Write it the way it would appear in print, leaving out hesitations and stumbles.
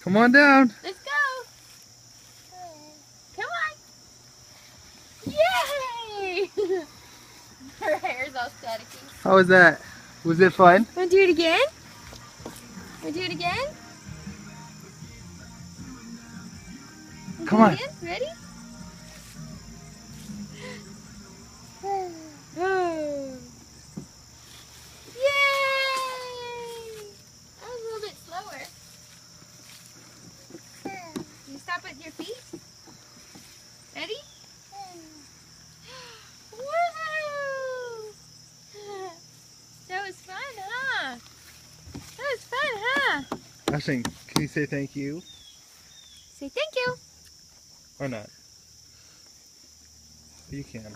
Come on down. Let's go. Come on. Yay! Her hair's all staticky. How was that? Was it fun? Want to do it again? Want to do it again? Come on. Again? Ready? Yay! That was a little bit slower. You stop with your feet? Ready? Woohoo! That was fun, huh? That was fun, huh? Ashton, can you say thank you? Say thank you. Or not? You can.